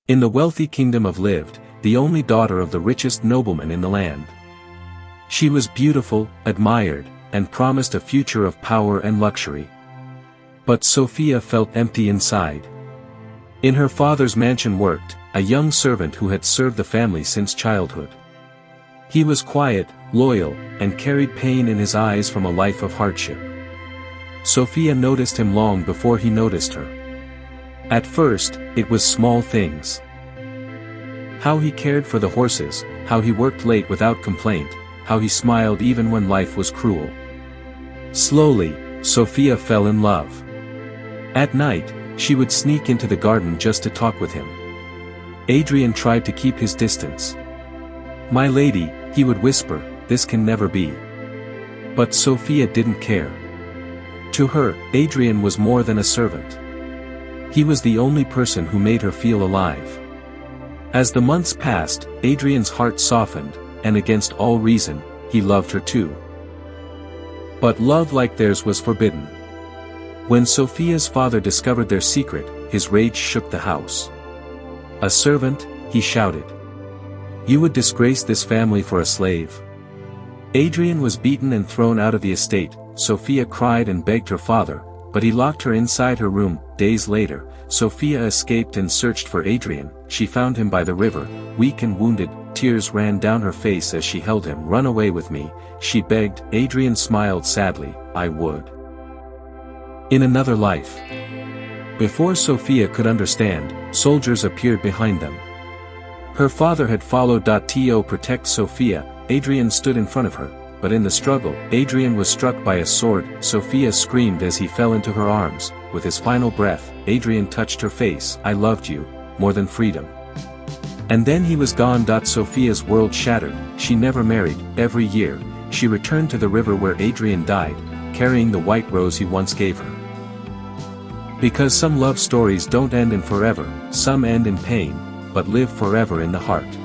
In the wealthy kingdom of lived, the only daughter of the richest nobleman in the land. She was beautiful, admired, and promised a future of power and luxury. But Sophia felt empty inside. In her father's mansion worked a young servant who had served the family since childhood. He was quiet, loyal, and carried pain in his eyes from a life of hardship. Sophia noticed him long before he noticed her. At first, it was small things. How he cared for the horses, how he worked late without complaint, how he smiled even when life was cruel. Slowly, Sophia fell in love. At night, she would sneak into the garden just to talk with him. Adrian tried to keep his distance. "My lady," he would whisper, "this can never be." But Sophia didn't care. To her, Adrian was more than a servant. He was the only person who made her feel alive. As the months passed, Adrian's heart softened, and against all reason, he loved her too. But love like theirs was forbidden. When Sophia's father discovered their secret, his rage shook the house. "A servant," he shouted. "You would disgrace this family for a slave." Adrian was beaten and thrown out of the estate. Sophia cried and begged her father, but he locked her inside her room. Days later, Sophia escaped and searched for Adrian. She found him by the river, weak and wounded. Tears ran down her face as she held him. "Run away with me," she begged. Adrian smiled sadly. "I would. In another life." Before Sophia could understand, soldiers appeared behind them. Her father had followed to protect Sophia. Adrian stood in front of her, but in the struggle, Adrian was struck by a sword. Sophia screamed as he fell into her arms. With his final breath, Adrian touched her face. "I loved you, more than freedom." And then he was gone. Sophia's world shattered. She never married. Every year, she returned to the river where Adrian died, carrying the white rose he once gave her. Because some love stories don't end in forever, some end in pain, but live forever in the heart.